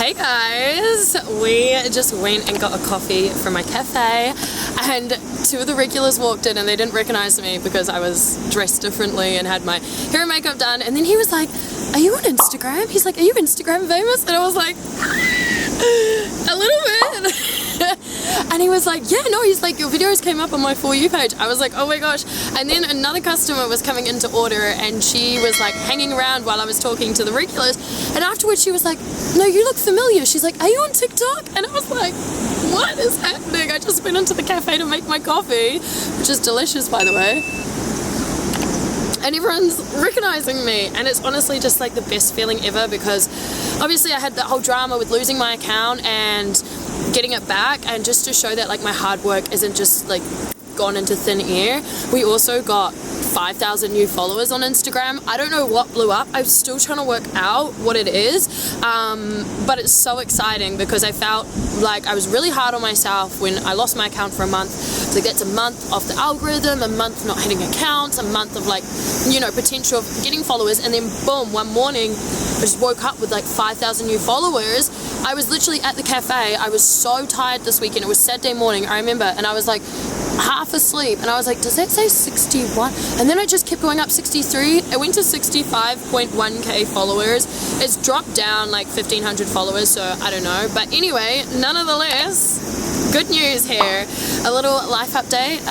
Hey guys, we just went and got a coffee from my cafe and two of the regulars walked in and they didn't recognize me because I was dressed differently and had my hair and makeup done, and then he was like, "Are you on Instagram?" He's like, "Are you Instagram famous?" And I was like, a little bit. And he was like, "Yeah, no," he's like, "Your videos came up on my For You page." I was like, "Oh my gosh." And then another customer was coming in to order and she was like hanging around while I was talking to the regulars, and afterwards she was like, "No, you look familiar." She's like, "Are you on TikTok?" And I was like, what is happening? I just went into the cafe to make my coffee, which is delicious by the way, and everyone's recognizing me, and it's honestly just like the best feeling ever, because obviously I had that whole drama with losing my account and getting it back, and just to show that like my hard work isn't just like gone into thin air. We also got 5,000 new followers on Instagram. I don't know what blew up. I'm still trying to work out what it is, but it's so exciting because I felt like I was really hard on myself when I lost my account for a month. So that's a month off the algorithm, a month not hitting accounts, a month of like, you know, potential of getting followers, and then boom, one morning I just woke up with like 5,000 new followers. I was literally at the cafe. I was so tired this weekend. It was Saturday morning, I remember, and I was like half asleep, and I was like, does that say 61? And then I just kept going up. 63, it went to 65.1k followers. It's dropped down like 1,500 followers, so I don't know, but anyway, nonetheless, good news here. A little life update.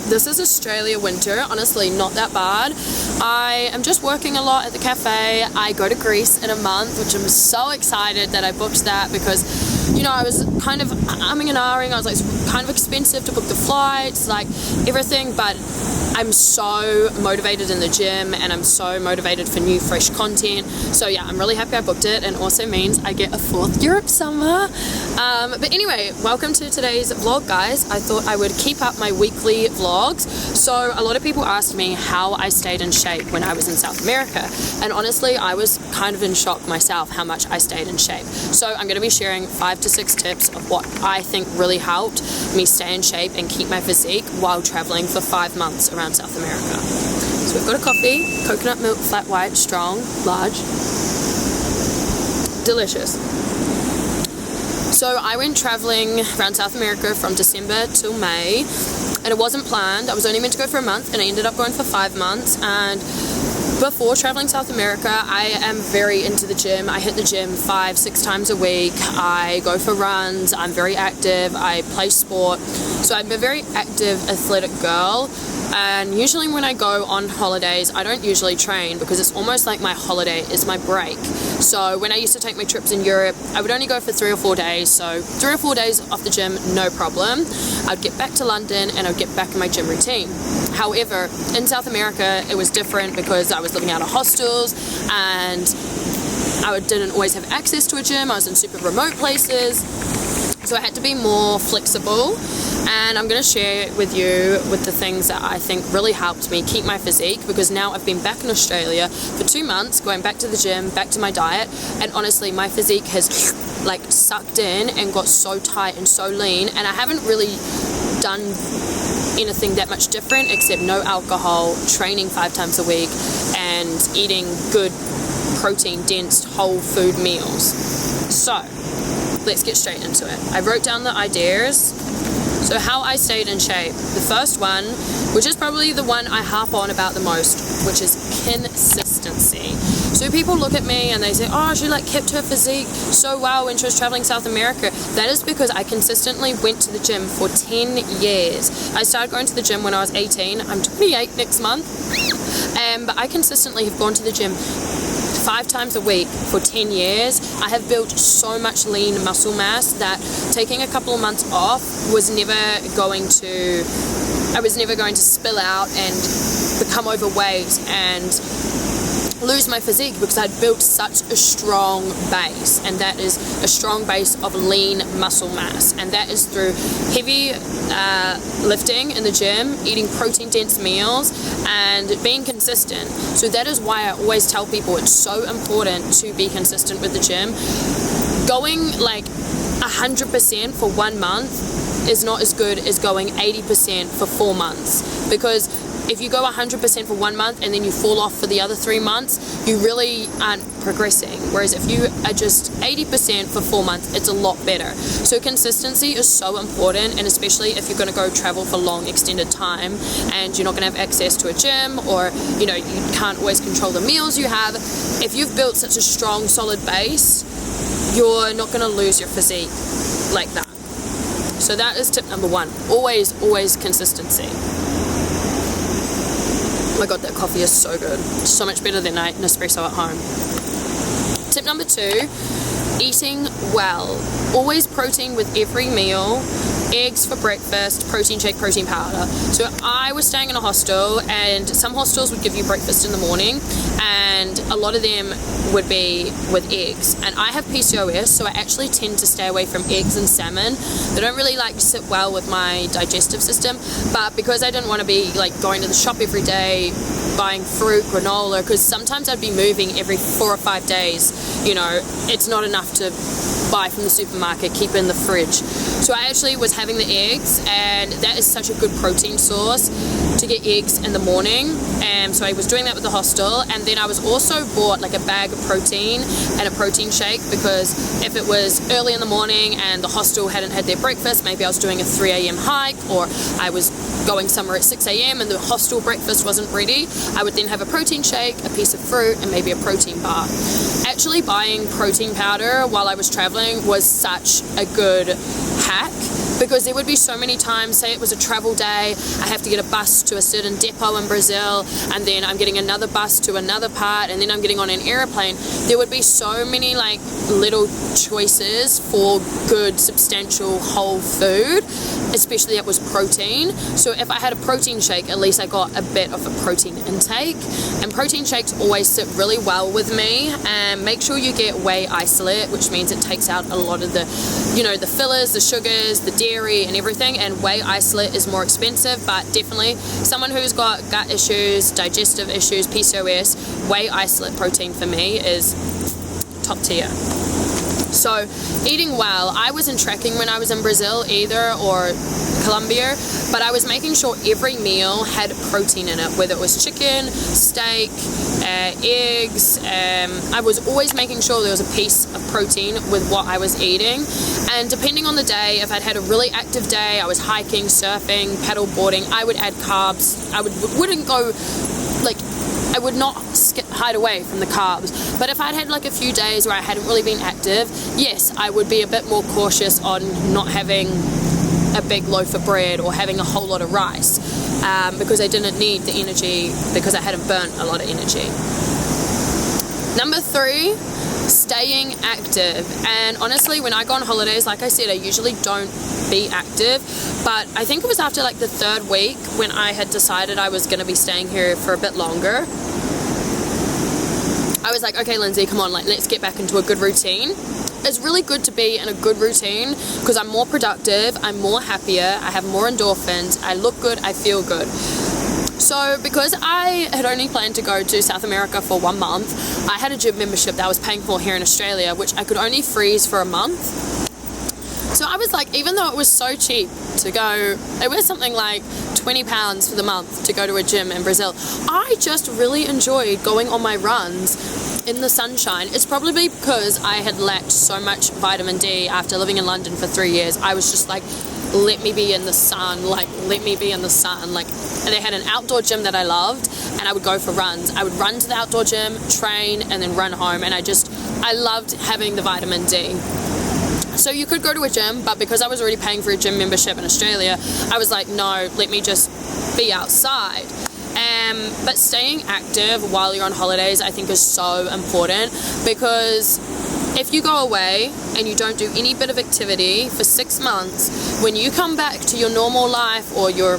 This is Australia winter, honestly not that bad. I am just working a lot at the cafe. I go to Greece in a month, which I'm so excited that I booked that, because, you know, I was kind of umming and ahhing. I was like, it's kind of expensive to book the flights, like everything, but I'm so motivated in the gym and I'm so motivated for new fresh content. So yeah, I'm really happy I booked it, and also means I get a 4th Europe summer. But anyway, welcome to today's vlog, guys. I thought I would keep up my weekly vlogs. So a lot of people asked me how I stayed in shape when I was in South America, and honestly I was kind of in shock myself how much I stayed in shape. So I'm going to be sharing 5 to 6 tips of what I think really helped me stay in shape and keep my physique while traveling for 5 months around South America. So we've got a coffee, coconut milk, flat white, strong, large, delicious. So I went traveling around South America from December till May, and it wasn't planned. I was only meant to go for a month, and I ended up going for 5 months. And before traveling South America, I am very into the gym. I hit the gym 5-6 times a week. I go for runs. I'm very active. I play sport. So I'm a very active, athletic girl. And usually when I go on holidays, I don't usually train because it's almost like my holiday is my break. So when I used to take my trips in Europe, I would only go for 3 or 4 days. So 3 or 4 days off the gym, no problem. I'd get back to London and I'd get back in my gym routine. However, in South America, it was different because I was living out of hostels and I didn't always have access to a gym. I was in super remote places. So I had to be more flexible, and I'm going to share with you with the things that I think really helped me keep my physique, because now I've been back in Australia for 2 months, going back to the gym, back to my diet, and honestly my physique has like sucked in and got so tight and so lean, and I haven't really done anything that much different except no alcohol, training 5 times a week, and eating good protein dense whole food meals. So let's get straight into it. I wrote down the ideas. So how I stayed in shape. The first one, which is probably the one I harp on about the most, which is consistency. So people look at me and they say, oh, she like kept her physique so well when she was traveling South America. That is because I consistently went to the gym for 10 years. I started going to the gym when I was 18. I'm 28 next month. But I consistently have gone to the gym 5 times a week for 10 years. I have built so much lean muscle mass that taking a couple of months off was never going to spill out and become overweight and lose my physique, because I'd built such a strong base, and that is a strong base of lean muscle mass, and that is through heavy lifting in the gym, eating protein dense meals, and being consistent. So that is why I always tell people it's so important to be consistent with the gym. Going like 100% for 1 month is not as good as going 80% for 4 months, because if you go 100% for 1 month and then you fall off for the other 3 months, you really aren't progressing. Whereas if you are just 80% for 4 months, it's a lot better. So consistency is so important, and especially if you're going to go travel for long extended time and you're not going to have access to a gym, or you can't always control the meals you have. If you've built such a strong, solid base, you're not going to lose your physique like that. So that is tip number 1. Always consistency. Oh my god, that coffee is so good. So much better than an espresso at home. Tip number 2, eating well. Always protein with every meal. Eggs for breakfast, protein shake, protein powder. So I was staying in a hostel, and some hostels would give you breakfast in the morning, and a lot of them would be with eggs. And I have PCOS, so I actually tend to stay away from eggs and salmon. They don't really sit well with my digestive system, but because I didn't want to be going to the shop every day, buying fruit, granola, because sometimes I'd be moving every 4 or 5 days. It's not enough to buy from the supermarket, keep in the fridge. So I actually was having the eggs, and that is such a good protein source to get eggs in the morning. And so I was doing that with the hostel, and then I was also bought a bag of protein and a protein shake, because if it was early in the morning and the hostel hadn't had their breakfast, maybe I was doing a 3 a.m. hike, or I was going somewhere at 6 a.m. and the hostel breakfast wasn't ready, I would then have a protein shake, a piece of fruit, and maybe a protein bar. Actually buying protein powder while I was traveling was such a good hack, because there would be so many times, say it was a travel day, I have to get a bus to a certain depot in Brazil, and then I'm getting another bus to another part, and then I'm getting on an airplane. There would be so many little choices for good, substantial, whole food, especially that was protein. So if I had a protein shake, at least I got a bit of a protein intake, and protein shakes always sit really well with me. And make sure you get whey isolate, which means it takes out a lot of the the fillers, the sugars, the dairy and everything. And whey isolate is more expensive, but definitely someone who's got gut issues, digestive issues, PCOS, whey isolate protein for me is top tier. So eating well, I wasn't tracking when I was in Brazil either, or Colombia, but I was making sure every meal had protein in it, whether it was chicken, steak, eggs. I was always making sure there was a piece of protein with what I was eating. And depending on the day, if I'd had a really active day, I was hiking, surfing, paddle boarding, I would add carbs. I wouldn't go I would not hide away from the carbs. But if I'd had a few days where I hadn't really been active, yes, I would be a bit more cautious on not having a big loaf of bread or having a whole lot of rice, because I didn't need the energy, because I hadn't burnt a lot of energy. Number 3, staying active. And honestly, when I go on holidays, like I said, I usually don't be active, but I think it was after the 3rd week when I had decided I was going to be staying here for a bit longer. I was like, okay, Lindsay, come on, let's get back into a good routine. It's really good to be in a good routine, because I'm more productive, I'm more happier, I have more endorphins, I look good, I feel good. So because I had only planned to go to South America for 1 month, I had a gym membership that I was paying for here in Australia, which I could only freeze for a month. So I was even though it was so cheap to go, it was something like £20 for the month to go to a gym in Brazil, I just really enjoyed going on my runs in the sunshine. It's probably because I had lacked so much vitamin D after living in London for 3 years. I was just let me be in the sun, let me be in the sun. And they had an outdoor gym that I loved, and I would go for runs. I would run to the outdoor gym, train, and then run home, and I loved having the vitamin D. So you could go to a gym, but because I was already paying for a gym membership in Australia, I was like, no, let me just be outside. But staying active while you're on holidays, I think, is so important, because if you go away and you don't do any bit of activity for 6 months, when you come back to your normal life or your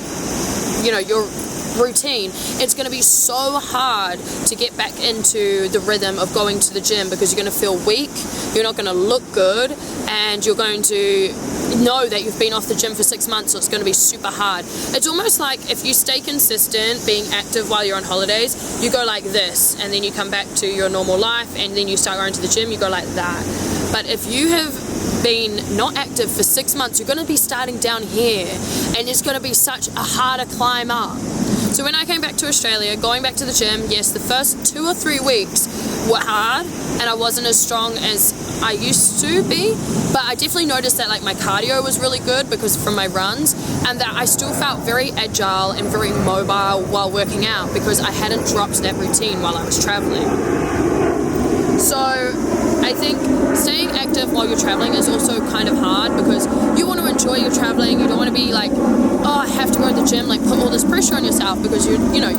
routine, it's going to be so hard to get back into the rhythm of going to the gym, because you're going to feel weak, you're not going to look good, and you're going to know that you've been off the gym for 6 months, so it's going to be super hard. It's almost like if you stay consistent being active while you're on holidays, you go like this, and then you come back to your normal life, and then you start going to the gym, you go like that. But if you have been not active for 6 months, you're going to be starting down here, and it's going to be such a harder climb up. So when I came back to Australia, going back to the gym, yes, the first 2 or 3 weeks were hard and I wasn't as strong as I used to be, but I definitely noticed that like my cardio was really good because from my runs, and that I still felt very agile and very mobile while working out because I hadn't dropped that routine while I was traveling. So I think staying active while you're traveling is also kind of hard because you want to enjoy your traveling. You don't want to be like, oh, I have to go to the gym, like put all this pressure on yourself because you're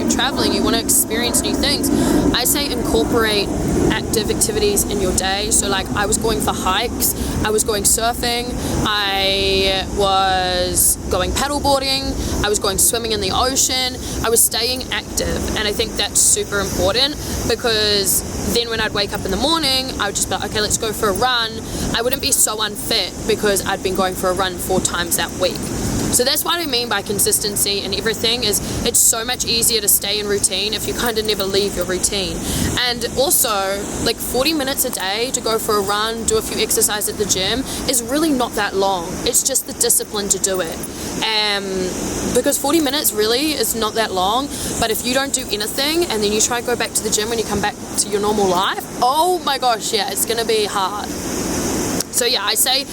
traveling, you want to experience new things. I say incorporate active activities in your day. So like I was going for hikes, I was going surfing, I was going paddleboarding, I was going swimming in the ocean, I was staying active. And I think that's super important because then when I'd wake up in the morning, I would just be like, okay, let's go for a run. I wouldn't be so unfit because I'd been going for a run 4 times that week. So that's what I mean by consistency and everything is it's so much easier to stay in routine if you kind of never leave your routine. And also like 40 minutes a day to go for a run, do a few exercises at the gym is really not that long. It's just the discipline to do it. Because 40 minutes really is not that long, but if you don't do anything and then you try to go back to the gym when you come back to your normal life, oh my gosh, yeah, it's gonna be hard. So yeah, I say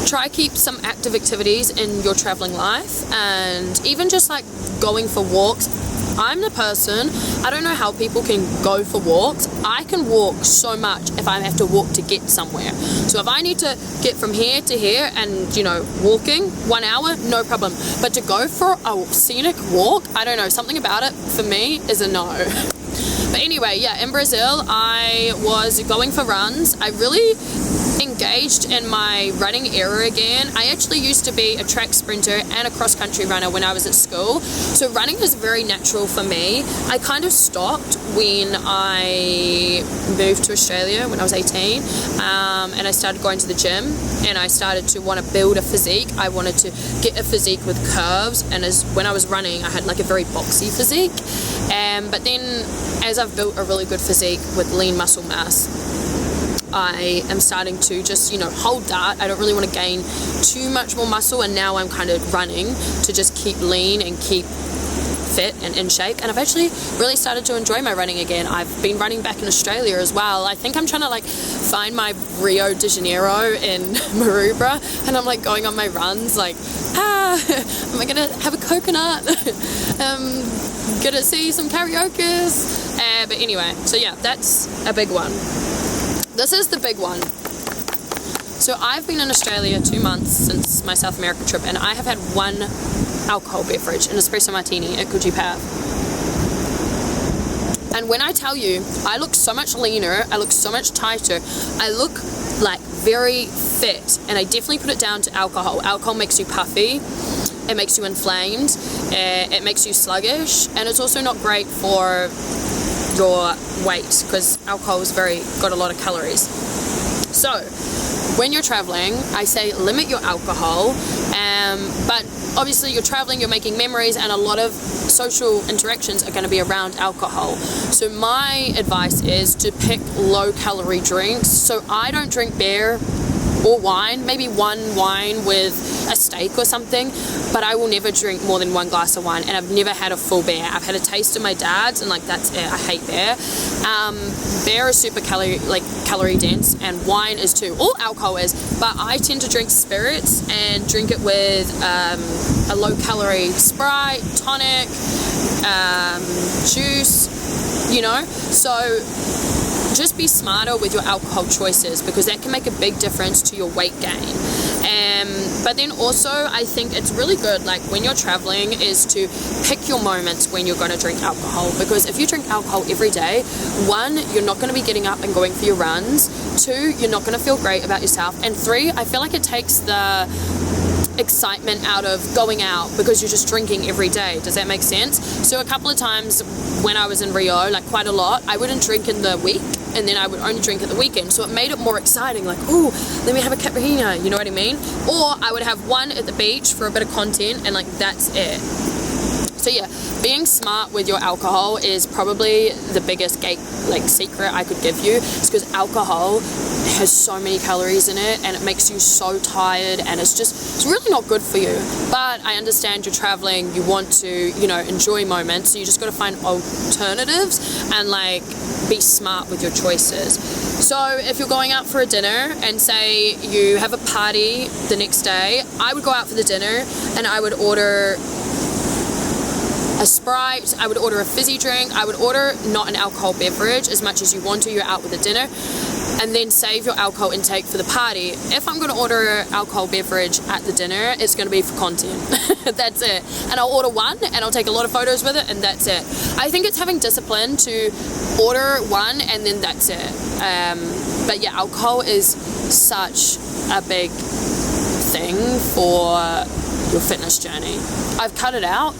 try keep some active activities in your traveling life, and even just like going for walks. I'm the person, I don't know how people can go for walks. I can walk so much if I have to walk to get somewhere. So if I need to get from here to here and, walking 1 hour, no problem. But to go for a scenic walk, I don't know, something about it for me is a no. But anyway, yeah, in Brazil, I was going for runs. I really engaged in my running era again. I actually used to be a track sprinter and a cross-country runner when I was at school. So running is very natural for me. I kind of stopped when I moved to Australia when I was 18. And I started going to the gym and I started to want to build a physique. I wanted to get a physique with curves, and when I was running, I had like a very boxy physique. But then as I've built a really good physique with lean muscle mass, I am starting to just, hold that. I don't really want to gain too much more muscle, and now I'm kind of running to just keep lean and keep fit and in shape. And I've actually really started to enjoy my running again. I've been running back in Australia as well. I think I'm trying to find my Rio de Janeiro in Maroubra, and I'm going on my runs am I gonna have a coconut? Gonna see some karaokes? But anyway, so yeah, that's a big one. This is the big one. So I've been in Australia 2 months since my South America trip, and I have had 1 alcohol beverage, an espresso martini at Coogee Pav. And when I tell you, I look so much leaner, I look so much tighter, I look very fit, and I definitely put it down to alcohol. Alcohol makes you puffy, it makes you inflamed, it makes you sluggish, and it's also not great for your weight because alcohol is got a lot of calories. So when you're traveling, I say limit your alcohol, but obviously you're traveling, you're making memories, and a lot of social interactions are going to be around alcohol. So my advice is to pick low calorie drinks. So I don't drink beer or wine, maybe 1 wine with a steak or something, but I will never drink more than 1 glass of wine, and I've never had a full beer. I've had a taste of my dad's, and that's it. I hate beer. Beer is super calorie dense, and wine is too. All alcohol is, but I tend to drink spirits and drink it with a low calorie Sprite, tonic, juice, so just be smarter with your alcohol choices because that can make a big difference to your weight gain. But then also I think it's really good when you're traveling is to pick your moments when you're going to drink alcohol, because if you drink alcohol every day, 1, you're not going to be getting up and going for your runs, 2, you're not going to feel great about yourself, and 3, I feel like it takes the excitement out of going out because you're just drinking every day. Does that make sense? So a couple of times when I was in Rio, quite a lot, I wouldn't drink in the week, and then I would only drink at the weekend. So it made it more exciting, ooh, let me have a caipirinha, you know what I mean? Or I would have 1 at the beach for a bit of content, and that's it. So yeah, being smart with your alcohol is probably the biggest secret I could give you, because alcohol has so many calories in it, and it makes you so tired, and it's really not good for you. But I understand you're traveling, you want to, you know, enjoy moments, so you just got to find alternatives and like be smart with your choices. So if you're going out for a dinner and say you have a party the next day, I would go out for the dinner and I would order a Sprite, I would order a fizzy drink, I would order not an alcohol beverage as much as you want to, you're out with a dinner, and then save your alcohol intake for the party. If I'm going to order an alcohol beverage at the dinner, it's going to be for content. That's it. And I'll order one and I'll take a lot of photos with it, and that's it. I think it's having discipline to order one and then that's it. But yeah, alcohol is such a big thing for your fitness journey. I've cut it out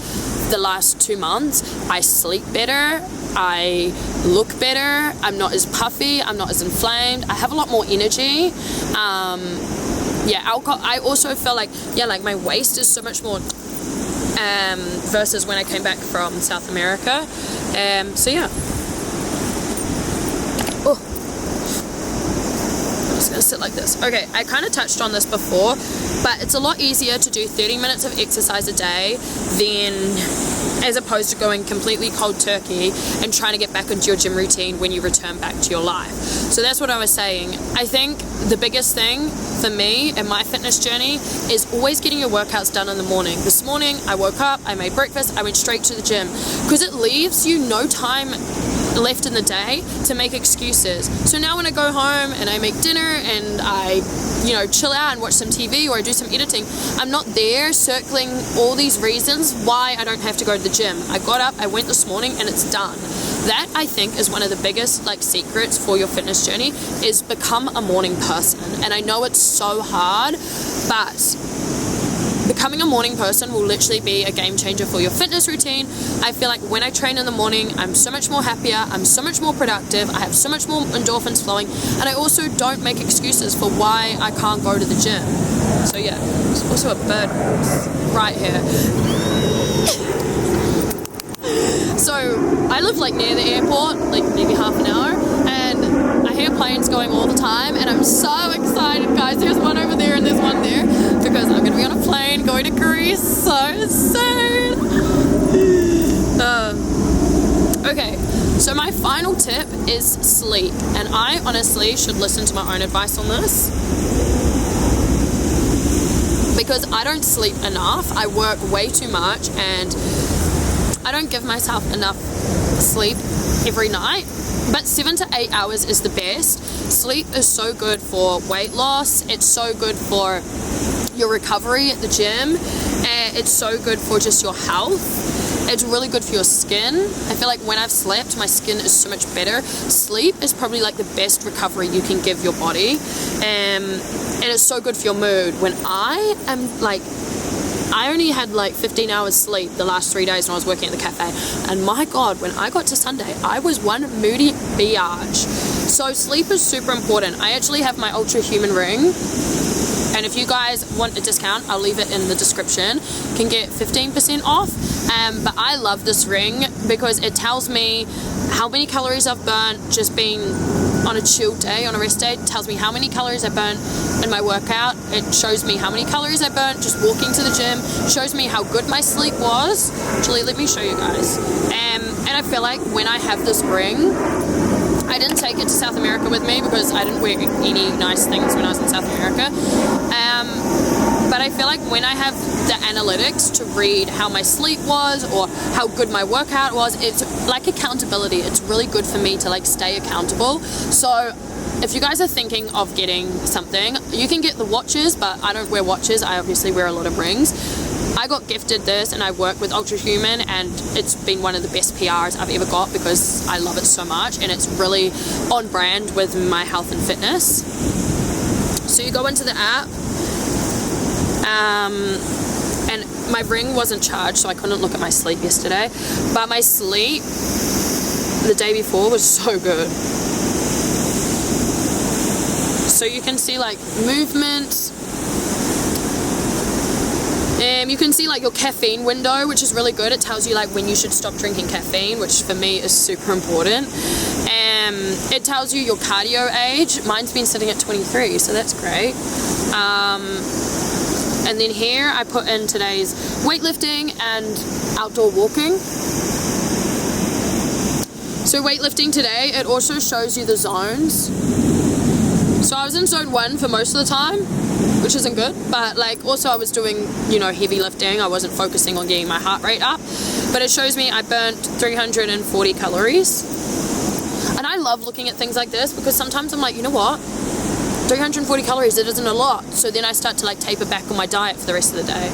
the last 2 months. I sleep better, I look better, I'm not as puffy, I'm not as inflamed, I have a lot more energy. Alcohol, I also feel like, like my waist is so much more versus when I came back from South America. So yeah. Oh, I'm just gonna sit like this. Okay, I kind of touched on this before, but it's a lot easier to do 30 minutes of exercise a day than as opposed to going completely cold turkey and trying to get back into your gym routine when you return back to your life. So that's what I was saying. I think the biggest thing for me in my fitness journey is always getting your workouts done in the morning. This morning I woke up, I made breakfast, I went straight to the gym, because it leaves you no time left in the day to make excuses. So now when I go home and I make dinner and I, you know, chill out and watch some TV or I do some editing, I'm not there circling all these reasons why I don't have to go to the gym. I got up, I went this morning, and it's done. That, I think, is one of the biggest secrets for your fitness journey, is become a morning person. And I know it's so hard, but becoming a morning person will literally be a game changer for your fitness routine. I feel like when I train in the morning, I'm so much more happier, I'm so much more productive, I have so much more endorphins flowing, and I also don't make excuses for why I can't go to the gym. So yeah, there's also a bird right here. So I live near the airport, maybe half an hour, and I hear planes going all the time, and I'm so excited, guys. There's one over there and there's one there, because I'm gonna be on a plane going to Greece so soon. Okay, so my final tip is sleep, and I honestly should listen to my own advice on this, because I don't sleep enough. I work way too much and I don't give myself enough sleep every night, but 7 to 8 hours is the best. Sleep is so good for weight loss, it's so good for your recovery at the gym, and it's so good for just your health. It's really good for your skin. I feel like when I've slept, my skin is so much better. Sleep is probably the best recovery you can give your body, and it's so good for your mood. When I am I only had 15 hours sleep the last 3 days when I was working at the cafe, and my God, when I got to Sunday, I was one moody biatch. So sleep is super important. I actually have my UltraHuman Ring, and if you guys want a discount, I'll leave it in the description. You can get 15% off, but I love this ring because it tells me how many calories I've burnt just being on a chill day, on a rest day. It tells me how many calories I burnt in my workout. It shows me how many calories I burnt just walking to the gym. It shows me how good my sleep was. Actually, let me show you guys. And I feel like when I have this ring, I didn't take it to South America with me because I didn't wear any nice things when I was in South America. But I feel like when I have the analytics to read how my sleep was or how good my workout was, it's like accountability. It's really good for me to stay accountable. So if you guys are thinking of getting something, you can get the watches, but I don't wear watches. I obviously wear a lot of rings. I got gifted this and I work with UltraHuman, and it's been one of the best PRs I've ever got because I love it so much and it's really on brand with my health and fitness. So you go into the app, and my ring wasn't charged, so I couldn't look at my sleep yesterday, but my sleep the day before was so good. So you can see movement. You can see your caffeine window, which is really good. It tells you when you should stop drinking caffeine, which for me is super important. It tells you your cardio age. Mine's been sitting at 23, so that's great. And then here I put in today's weightlifting and outdoor walking. So weightlifting today, it also shows you the zones. So I was in zone 1 for most of the time, which isn't good, but like also I was doing, you know, heavy lifting. I wasn't focusing on getting my heart rate up, but it shows me I burnt 340 calories. And I love looking at things like this because sometimes I'm like, you know what? 340 calories, it isn't a lot. So then I start to like taper back on my diet for the rest of the day.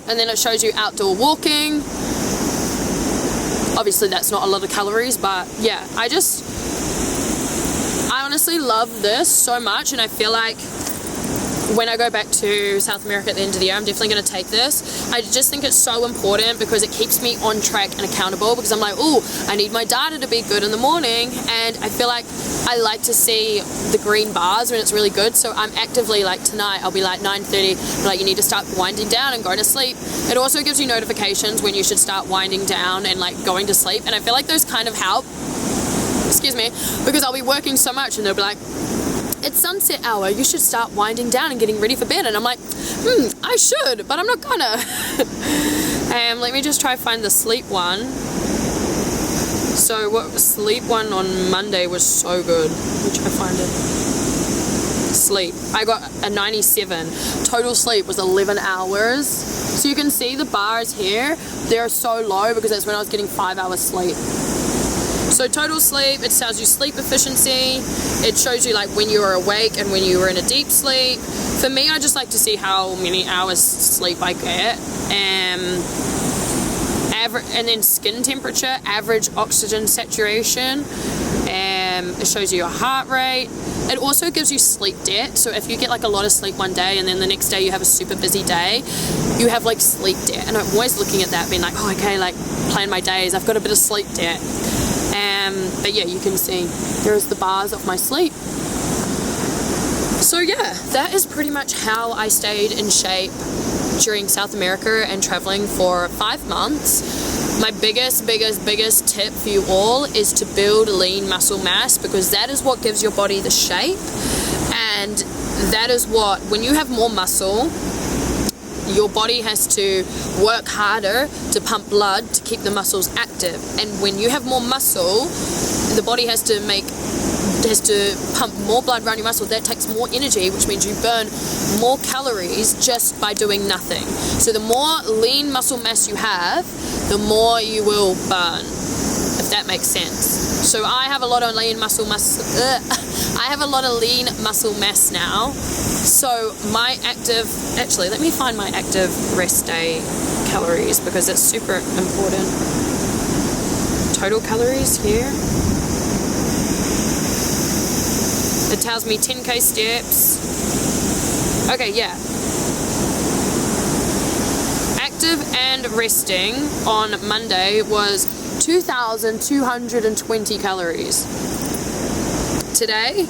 And then it shows you outdoor walking. Obviously that's not a lot of calories, but yeah, I honestly love this so much, and I feel like when I go back to South America at the end of the year, I'm definitely going to take this. I just think it's so important because it keeps me on track and accountable, because I'm like, oh, I need my data to be good in the morning, and I feel like I like to see the green bars when it's really good. So I'm actively, like tonight, I'll be like 9:30, like you need to start winding down and going to sleep. It also gives you notifications when you should start winding down and like going to sleep, and I feel like those kind of help, excuse me, because I'll be working so much and they'll be like, it's sunset hour, you should start winding down and getting ready for bed. And I'm like, I should, but I'm not gonna. Let me just try find the sleep one. So what sleep one on Monday was so good. Let me try find it. Sleep, I got a 97. Total sleep was 11 hours. So you can see the bars here, they're so low because that's when I was getting 5 hours sleep. So total sleep, it tells you sleep efficiency. It shows you like when you were awake and when you were in a deep sleep. For me, I just like to see how many hours sleep I get. And then skin temperature, average oxygen saturation. It shows you your heart rate. It also gives you sleep debt. So if you get like a lot of sleep one day and then the next day you have a super busy day, you have like sleep debt. And I'm always looking at that being like, oh, okay, like plan my days. I've got a bit of sleep debt. But yeah, you can see there's the bars of my sleep. So yeah, that is pretty much how I stayed in shape during South America and traveling for 5 months. My biggest tip for you all is to build lean muscle mass, because that is what gives your body the shape, and that is what, when you have more muscle, your body has to work harder to pump blood to keep the muscles active. And when you have more muscle, the body has to pump more blood around your muscle. That takes more energy, which means you burn more calories just by doing nothing. So the more lean muscle mass you have, the more you will burn, if that makes sense. So I have a lot of lean muscle mass now. So my active, actually, let me find my active rest day calories, because it's super important. Total calories here. It tells me 10k steps. Okay, yeah. Active and resting on Monday was 2,220 calories. Today,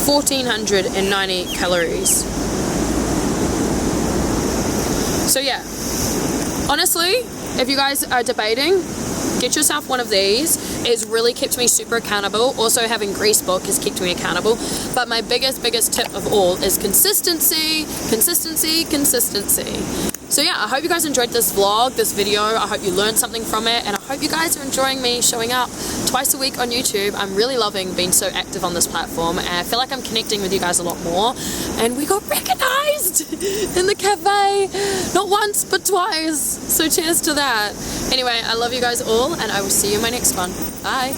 1,490 calories. So yeah, honestly, if you guys are debating, get yourself one of these. It's really kept me super accountable. Also having Grease Book has kept me accountable. But my biggest tip of all is consistency. So yeah, I hope you guys enjoyed this vlog, this video. I hope you learned something from it, and I hope you guys are enjoying me showing up twice a week on YouTube. I'm really loving being so active on this platform, and I feel like I'm connecting with you guys a lot more. And we got recognized in the cafe, not once but twice. So cheers to that. Anyway, I love you guys all, and I will see you in my next one. Bye.